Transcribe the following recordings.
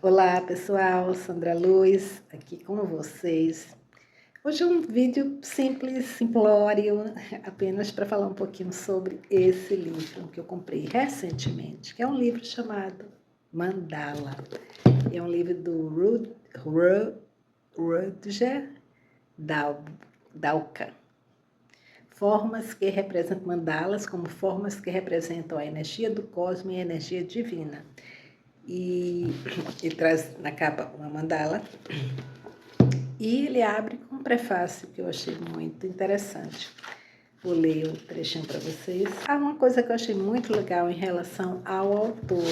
Olá pessoal, Sandra Luz aqui com vocês. Hoje é um vídeo simples, simplório, apenas para falar um pouquinho sobre esse livro que eu comprei recentemente, que é um livro chamado Mandala. É um livro do Rutger Dauka. Formas que representam mandalas como formas que representam a energia do cosmos e a energia divina. E traz na capa uma mandala e ele abre com um prefácio que eu achei muito interessante. Vou ler o trechinho para vocês. Há uma coisa que eu achei muito legal em relação ao autor.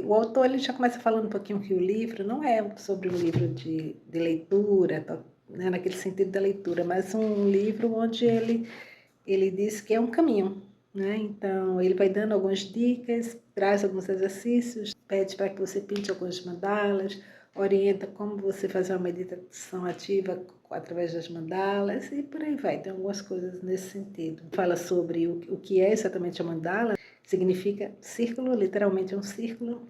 O autor ele já começa falando um pouquinho que o livro não é sobre um livro de leitura, né, naquele sentido da leitura, mas um livro onde ele diz que é um caminho, né? Então, ele vai dando algumas dicas, traz alguns exercícios, pede para que você pinte algumas mandalas, orienta como você fazer uma meditação ativa através das mandalas e por aí vai. Tem algumas coisas nesse sentido. Fala sobre o que é exatamente a mandala. Significa círculo, literalmente é um círculo.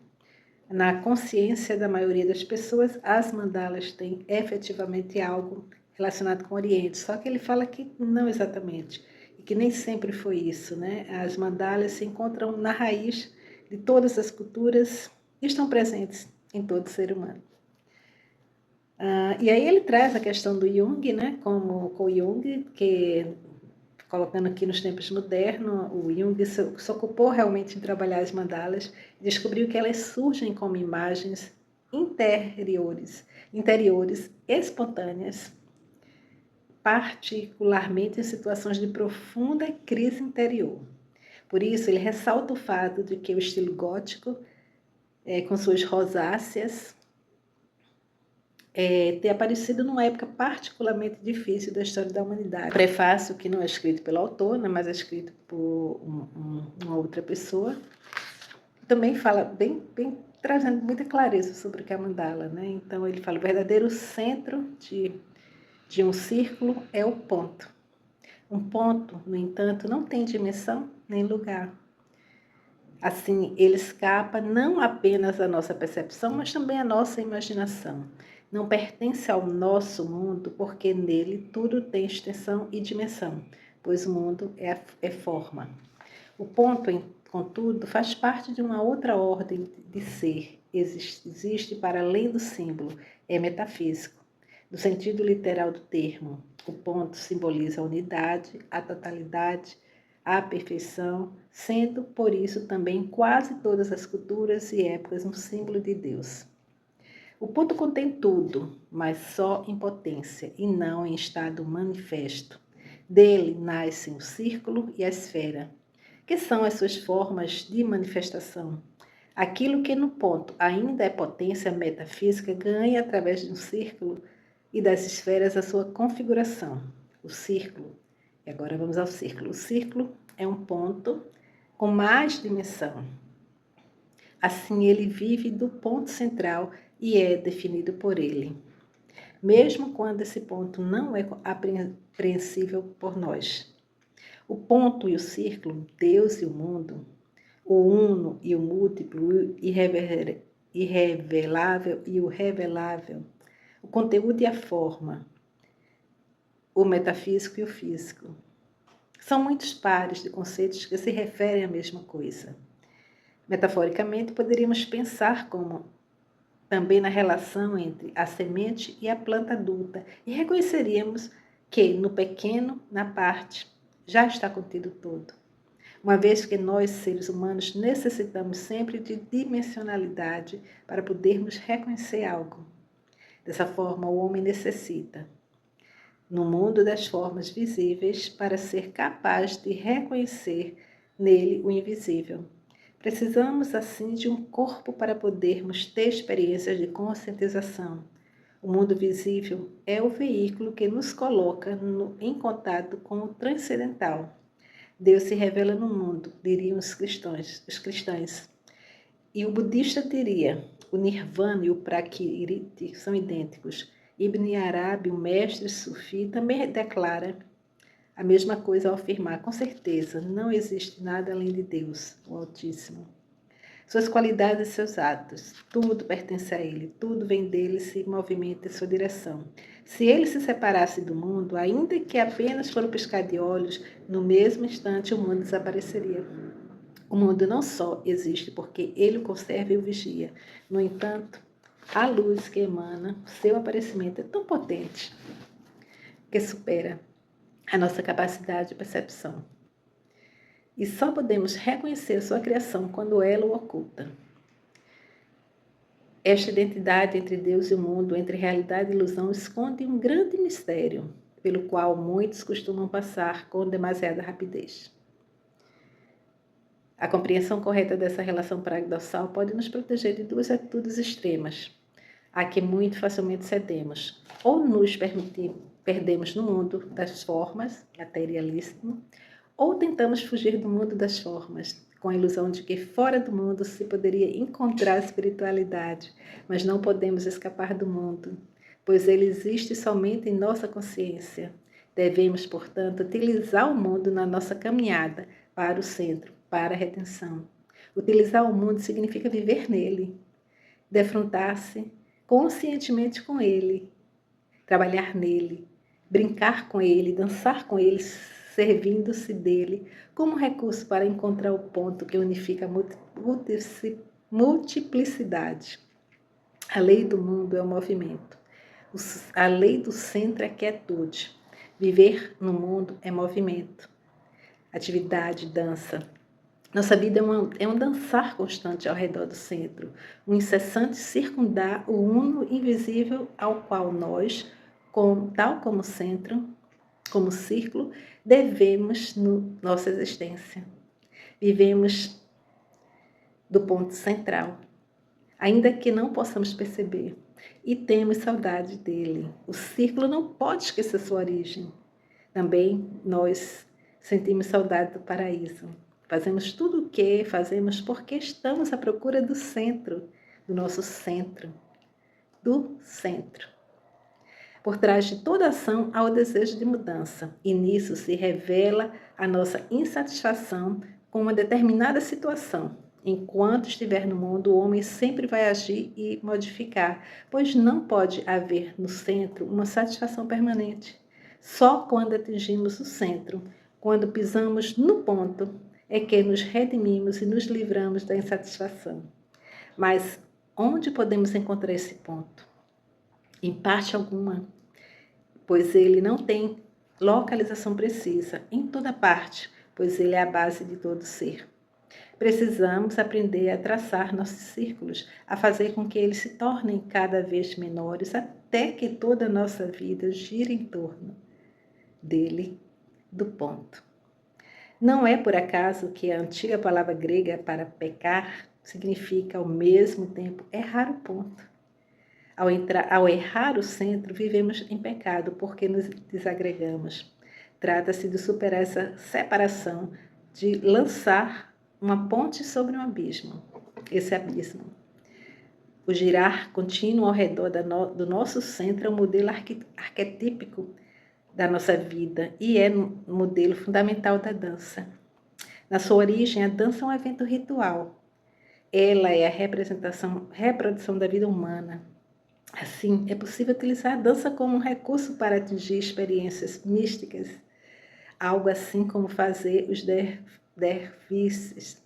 Na consciência da maioria das pessoas, as mandalas têm efetivamente algo relacionado com o Oriente, só que ele fala que não exatamente, e que nem sempre foi isso, né? As mandalas se encontram na raiz de todas as culturas e estão presentes em todo ser humano. E aí ele traz a questão do Jung, né? Como com o Jung, que colocando aqui nos tempos modernos, o Jung se ocupou realmente em trabalhar as mandalas e descobriu que elas surgem como imagens interiores, espontâneas, particularmente em situações de profunda crise interior. Por isso, ele ressalta o fato de que o estilo gótico, com suas rosáceas, ter aparecido numa época particularmente difícil da história da humanidade. Prefácio que não é escrito pelo autor, né, mas é escrito por uma outra pessoa. Também fala bem trazendo muita clareza sobre o que é a mandala, né? Então ele fala: o verdadeiro centro de um círculo é o ponto. Um ponto, no entanto, não tem dimensão nem lugar. Assim, ele escapa não apenas à nossa percepção, mas também à nossa imaginação. Não pertence ao nosso mundo, porque nele tudo tem extensão e dimensão, pois o mundo é forma. O ponto, contudo, faz parte de uma outra ordem de ser. Existe para além do símbolo, é metafísico. No sentido literal do termo, o ponto simboliza a unidade, a totalidade, a perfeição, sendo, por isso, também quase todas as culturas e épocas um símbolo de Deus. O ponto contém tudo, mas só em potência e não em estado manifesto. Dele nascem o círculo e a esfera, que são as suas formas de manifestação. Aquilo que no ponto ainda é potência metafísica ganha através de um círculo e das esferas a sua configuração. O círculo, e agora vamos ao círculo. O círculo é um ponto com mais dimensão. Assim, ele vive do ponto central e é definido por ele, mesmo quando esse ponto não é apreensível por nós. O ponto e o círculo, Deus e o mundo, o uno e o múltiplo, o irrevelável e o revelável, o conteúdo e a forma, o metafísico e o físico. São muitos pares de conceitos que se referem à mesma coisa. Metaforicamente, poderíamos pensar como também na relação entre a semente e a planta adulta e reconheceríamos que no pequeno, na parte, já está contido todo. Uma vez que nós, seres humanos, necessitamos sempre de dimensionalidade para podermos reconhecer algo. Dessa forma, o homem necessita, no mundo das formas visíveis, para ser capaz de reconhecer nele o invisível. Precisamos, assim, de um corpo para podermos ter experiências de conscientização. O mundo visível é o veículo que nos coloca em contato com o transcendental. Deus se revela no mundo, diriam os cristãos. E o budista diria: o Nirvana e o Prakriti são idênticos. Ibn Arabi, o mestre sufi, também declara a mesma coisa ao afirmar: com certeza, não existe nada além de Deus, o Altíssimo. suas qualidades e seus atos. Tudo pertence a ele, tudo vem dele e se movimenta em sua direção. Se ele se separasse do mundo, ainda que apenas por um piscar de olhos, no mesmo instante o mundo desapareceria. O mundo não só existe porque ele o conserva e o vigia. No entanto, a luz que emana, seu aparecimento é tão potente que supera a nossa capacidade de percepção. E só podemos reconhecer sua criação quando ela o oculta. Esta identidade entre Deus e o mundo, entre realidade e ilusão, esconde um grande mistério, pelo qual muitos costumam passar com demasiada rapidez. A compreensão correta dessa relação paradoxal pode nos proteger de duas atitudes extremas, a que muito facilmente cedemos, ou nos perdemos no mundo das formas, materialismo, ou tentamos fugir do mundo das formas, com a ilusão de que fora do mundo se poderia encontrar espiritualidade, mas não podemos escapar do mundo, pois ele existe somente em nossa consciência. Devemos, portanto, utilizar o mundo na nossa caminhada para o centro, para a redenção. Utilizar o mundo significa viver nele, defrontar-se conscientemente com ele, trabalhar nele, brincar com ele, dançar com ele, servindo-se dele como recurso para encontrar o ponto que unifica a multiplicidade. A lei do mundo é o movimento. A lei do centro é a quietude. Viver no mundo é movimento, atividade, dança. Nossa vida é um dançar constante ao redor do centro, um incessante circundar o uno invisível ao qual nós, tal como centro, como círculo, devemos nossa existência. Vivemos do ponto central, ainda que não possamos perceber, e temos saudade dele. O círculo não pode esquecer sua origem. Também nós sentimos saudade do paraíso. Fazemos tudo o que fazemos porque estamos à procura do centro, do nosso centro, do centro. Por trás de toda ação há o desejo de mudança, e nisso se revela a nossa insatisfação com uma determinada situação. Enquanto estiver no mundo, o homem sempre vai agir e modificar, pois não pode haver no centro uma satisfação permanente. Só quando atingimos o centro, quando pisamos no ponto, é que nos redimimos e nos livramos da insatisfação. Mas onde podemos encontrar esse ponto? Em parte alguma, pois ele não tem localização precisa em toda parte, pois ele é a base de todo ser. Precisamos aprender a traçar nossos círculos, a fazer com que eles se tornem cada vez menores, até que toda a nossa vida gire em torno dele, do ponto. Não é por acaso que a antiga palavra grega para pecar significa ao mesmo tempo errar o ponto. Ao errar o centro, vivemos em pecado porque nos desagregamos. Trata-se de superar essa separação, de lançar uma ponte sobre um abismo, esse abismo. O girar contínuo ao redor do nosso centro é um modelo arquetípico da nossa vida e é um modelo fundamental da dança. Na sua origem, a dança é um evento ritual. Ela é a reprodução da vida humana. Assim, é possível utilizar a dança como um recurso para atingir experiências místicas, algo assim como fazer os derviches.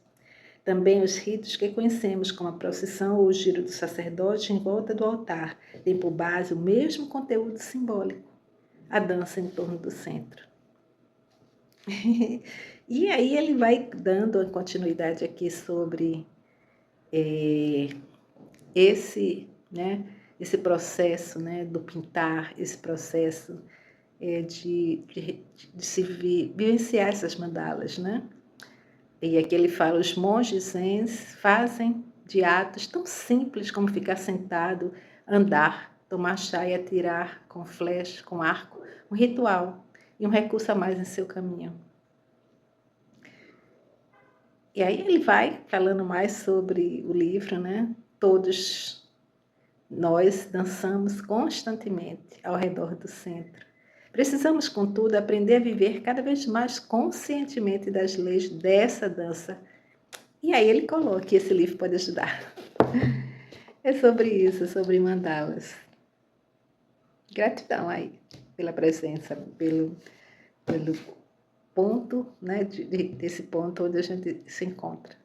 Também os ritos que conhecemos como a procissão ou o giro do sacerdote em volta do altar têm por base o mesmo conteúdo simbólico, a dança em torno do centro. E aí ele vai dando a continuidade aqui sobre esse processo, né, do pintar, esse processo de se vivenciar essas mandalas, né? E aqui ele fala, os monges zens fazem de atos tão simples como ficar sentado, andar, tomar chá e atirar com flecha, com arco, um ritual e um recurso a mais em seu caminho. E aí ele vai falando mais sobre o livro, né? Todos nós dançamos constantemente ao redor do centro. Precisamos, contudo, aprender a viver cada vez mais conscientemente das leis dessa dança E aí ele coloca que esse livro pode ajudar. É sobre isso, sobre mandalas. Gratidão aí pela presença, pelo ponto, né, desse ponto onde a gente se encontra.